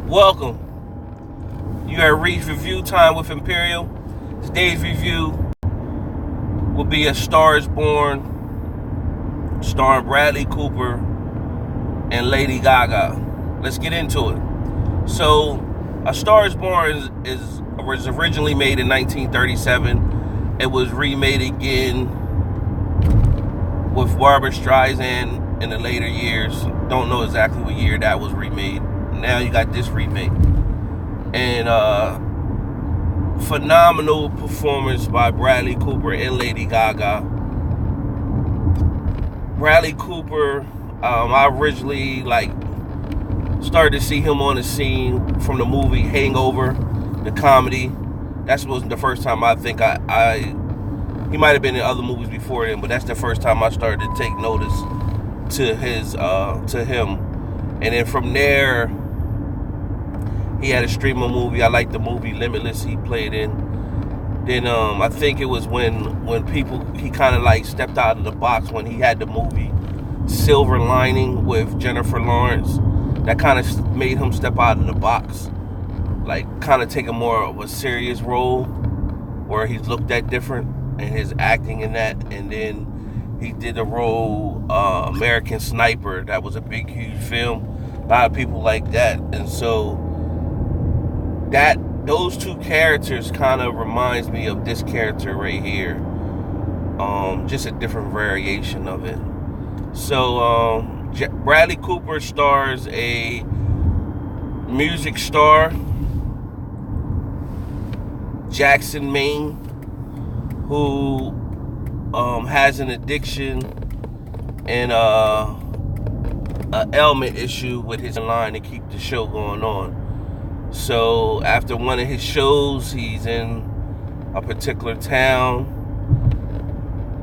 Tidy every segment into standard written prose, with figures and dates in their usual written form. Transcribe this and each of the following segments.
Welcome. You have reached review time with Imperial. Today's review will be A Star is Born, starring Bradley Cooper and Lady Gaga. Let's get into it. So, A Star is Born was originally made in 1937. It was remade again with Barbra Streisand in the later years. Don't know exactly what year that was remade. Now you got this remake. And phenomenal performance by Bradley Cooper and Lady Gaga. Bradley Cooper, I originally started to see him on the scene from the movie Hangover, the comedy. That wasn't the first time I think he might have been in other movies before then, but that's the first time I started to take notice to him. And then from there, he had a stream of movie. I liked the movie Limitless he played in. Then I think it was when he kind of stepped out of the box when he had the movie Silver Lining with Jennifer Lawrence. That kind of made him step out of the box, kind of take a more of a serious role where he's looked at different and his acting in that. And then he did the role American Sniper. That was a big, huge film. A lot of people like that, and so those two characters kind of reminds me of this character right here. Just a different variation of it. So Bradley Cooper stars a music star, Jackson Maine, who has an addiction and an ailment issue with his line to keep the show going on. So after one of his shows, he's in a particular town.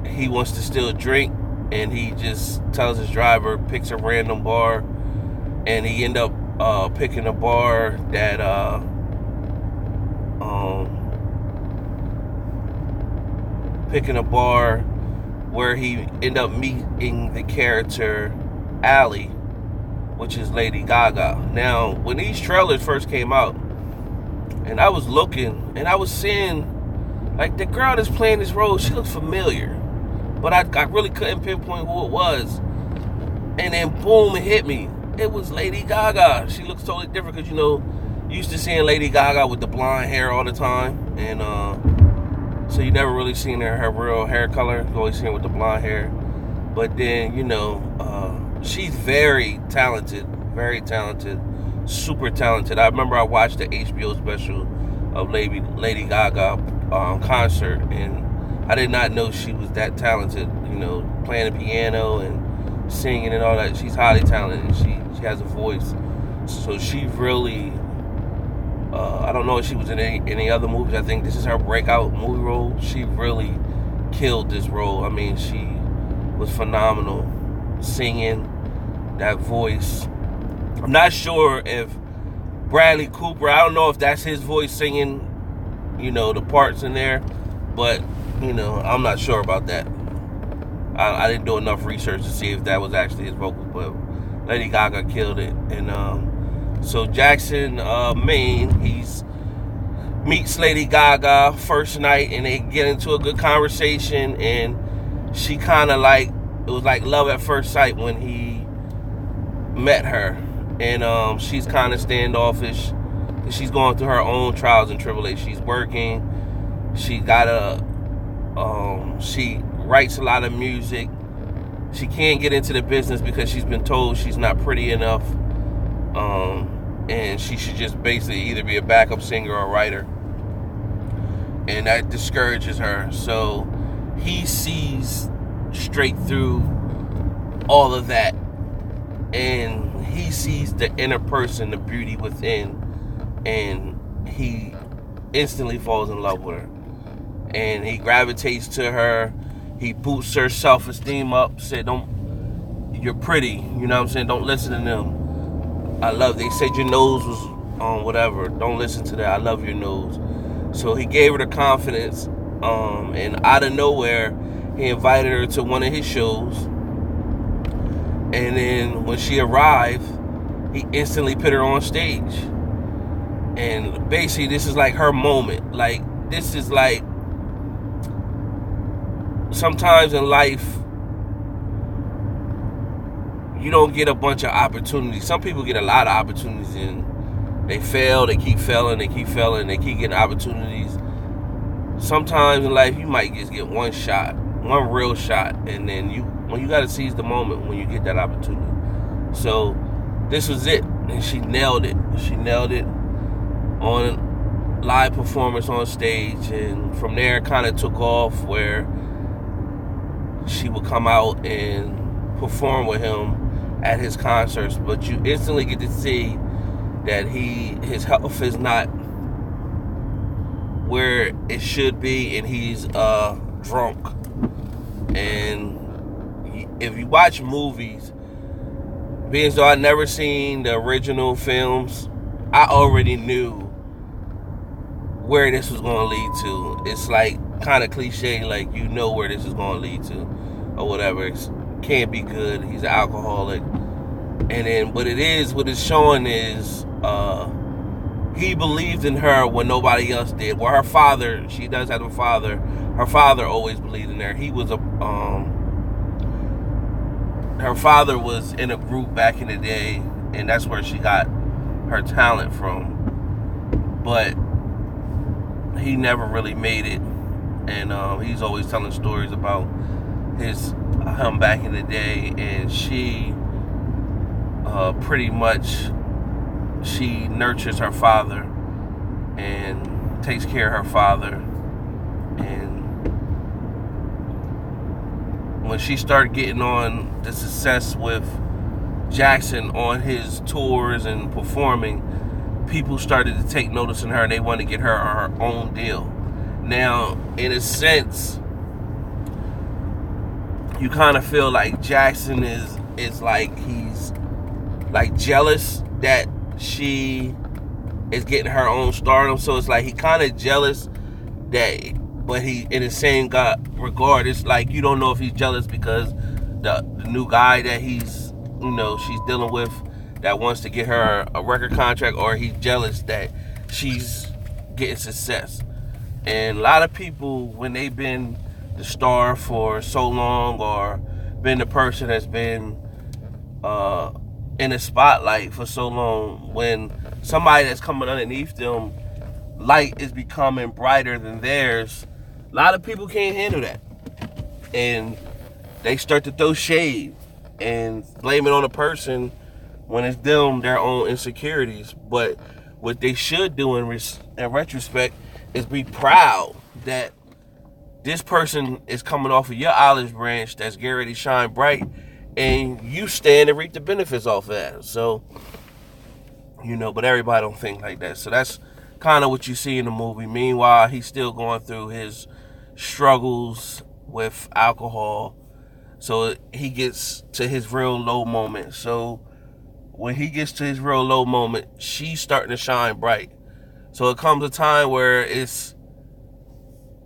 He wants to still drink, and he just tells his driver, picks a random bar, and he end up picking a bar that where he end up meeting the character Allie, which is Lady Gaga. Now, when these trailers first came out, and I was looking, and I was seeing, the girl that's playing this role, she looked familiar, but I really couldn't pinpoint who it was. And then, boom, it hit me. It was Lady Gaga. She looks totally different, because, you used to seeing Lady Gaga with the blonde hair all the time, and so you never really seen her real hair color. You always seen her with the blonde hair. But then, she's very talented, super talented. I remember I watched the HBO special of Lady Gaga concert, and I did not know she was that talented, playing the piano and singing and all that. She's highly talented, and she has a voice. So she really, I don't know if she was in any other movies. I think this is her breakout movie role. She really killed this role. I mean, she was phenomenal singing, that voice. I'm not sure if Bradley Cooper, I don't know if that's his voice singing, the parts in there, but, I'm not sure about that. I didn't do enough research to see if that was actually his vocal, but Lady Gaga killed it. And so Jackson Maine, he's meets Lady Gaga first night, and they get into a good conversation, and she kind of it was like love at first sight when he met her. And she's kind of standoffish. She's going through her own trials and tribulations. She's working. She writes a lot of music. She can't get into the business because she's been told she's not pretty enough. And she should just basically either be a backup singer or a writer. And that discourages her. So he sees straight through all of that, and he sees the inner person, the beauty within, and he instantly falls in love with her, and he gravitates to her. He boosts her self-esteem up, said, you're pretty, what I'm saying, don't listen to them. They said your nose was whatever, don't listen to that, I love your nose. So he gave her the confidence, and out of nowhere, he invited her to one of his shows. And then when she arrived, he instantly put her on stage. And basically, this is like her moment. Like, this is like, sometimes in life, you don't get a bunch of opportunities. Some people get a lot of opportunities and they fail, they keep failing, they keep failing, they keep getting opportunities. Sometimes in life, you might just get one shot, one real shot, and then when you gotta seize the moment when you get that opportunity. So this was it, and she nailed it. She nailed it on live performance on stage, and from there it kind of took off where she would come out and perform with him at his concerts, but you instantly get to see that his health is not where it should be, and he's drunk. And if you watch movies, being so I never seen the original films, I already knew where this was going to lead to. It's like kind of cliche, like you know where this is going to lead to, or whatever. It can't be good. He's an alcoholic, and then what it's showing is he believed in her when nobody else did. Well, her father, she does have a father. Her father always believed in her. He was her father was in a group back in the day, and that's where she got her talent from. But he never really made it, and he's always telling stories about him back in the day, and she pretty much she nurtures her father and takes care of her father. And when she started getting on the success with Jackson on his tours and performing, people started to take notice in her, and they wanted to get her own deal. Now, in a sense, you kind of feel like Jackson is like, he's like jealous that she is getting her own stardom. So it's like he kind of jealous that, but he, in the same regard, it's like you don't know if he's jealous because the new guy that she's dealing with that wants to get her a record contract, or he's jealous that she's getting success. And a lot of people, when they've been the star for so long, or been the person that's been in the spotlight for so long, when somebody that's coming underneath them, light is becoming brighter than theirs, a lot of people can't handle that, and they start to throw shade and blame it on a person when it's them, their own insecurities. But what they should do in retrospect is be proud that this person is coming off of your olive branch that's getting ready to shine bright, and you stand and reap the benefits off of that. So, but everybody don't think like that. So that's kind of what you see in the movie. Meanwhile, he's still going through his struggles with alcohol. So he gets to his real low moment. So when he gets to his real low moment, she's starting to shine bright. So it comes a time where it's,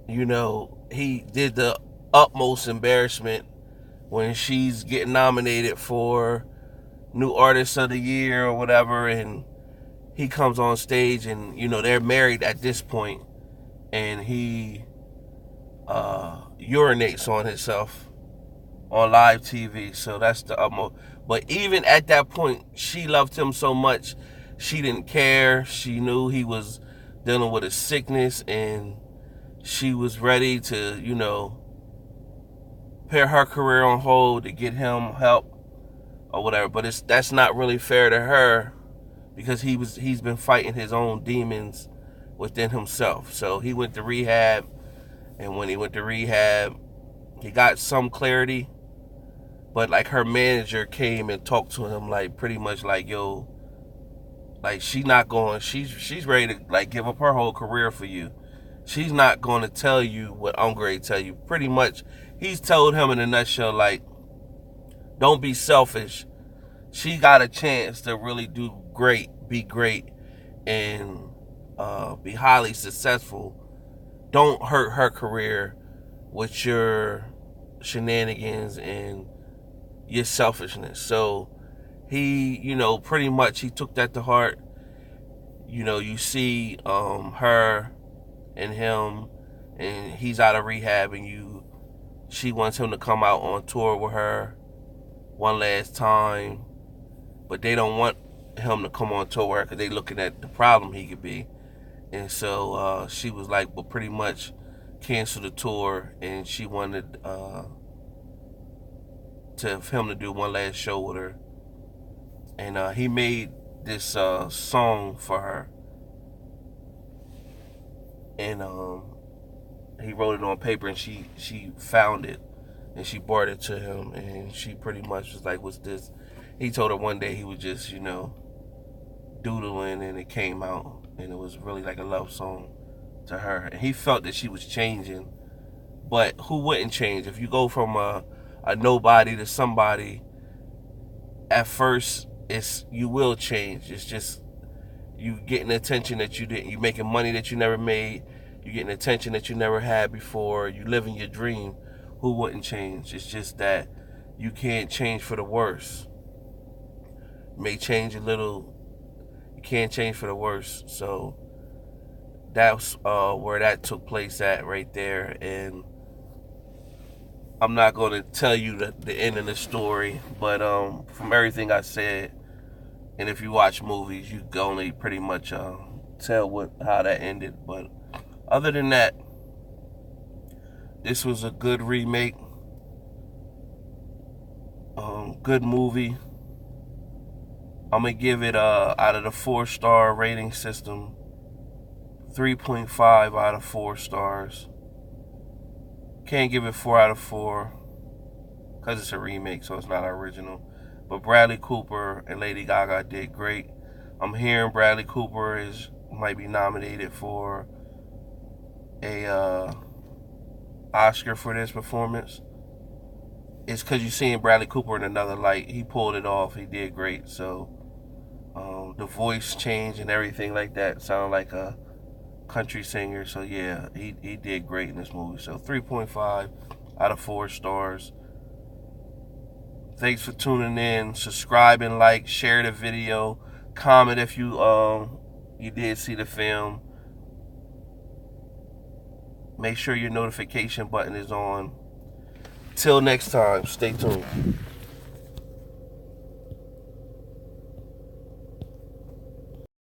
he did the utmost embarrassment when she's getting nominated for New Artist of the Year or whatever, and he comes on stage, and they're married at this point, and he urinates on himself on live TV. So that's the utmost. But even at that point, she loved him so much, she didn't care. She knew he was dealing with a sickness, and she was ready to, put her career on hold to get him help or whatever. But that's not really fair to her, because he's been fighting his own demons within himself. So he went to rehab, and when he went to rehab, he got some clarity. But like, her manager came and talked to him, like pretty much like, yo, like she's ready to like give up her whole career for you. She's not going to tell you what I'm going to tell you. Pretty much, he's told him in a nutshell, like, don't be selfish. She got a chance to really do great, be great, and be highly successful. Don't hurt her career with your shenanigans and your selfishness. So he, pretty much he took that to heart. you see her and him, and he's out of rehab, and she wants him to come out on tour with her one last time, but they don't want him to come on tour because they looking at the problem he could be. And so she was like, well, pretty much cancel the tour, and she wanted him to do one last show with her. And he made this song for her, and he wrote it on paper, and she found it, and she brought it to him, and she pretty much was like, what's this? He told her one day he was just, doodling, and it came out, and it was really like a love song to her. And he felt that she was changing, but who wouldn't change? If you go from a nobody to somebody, at first you will change. It's just you getting attention that you didn't. You making money that you never made. You getting attention that you never had before. You living your dream. Who wouldn't change? It's just that you can't change for the worse. You may change a little. You can't change for the worse. So that's where that took place at right there. And I'm not going to tell you the end of the story, but from everything I said, and if you watch movies, you can only pretty much tell how that ended. But other than that, this was a good remake, good movie. I'm gonna give it out of the 4-star rating system, 3.5 out of 4 stars. Can't give it 4 out of 4 because it's a remake, so it's not original. But Bradley Cooper and Lady Gaga did great. I'm hearing Bradley Cooper might be nominated for a Oscar for this performance. It's because you're seeing Bradley Cooper in another light. He pulled it off. He did great. So the voice change and everything like that sounded like a country singer. So yeah, he did great in this movie. So 3.5 out of 4 stars. Thanks for tuning in. Subscribe and like, share the video, comment if you did see the film. Make sure your notification button is on. Till next time, stay tuned.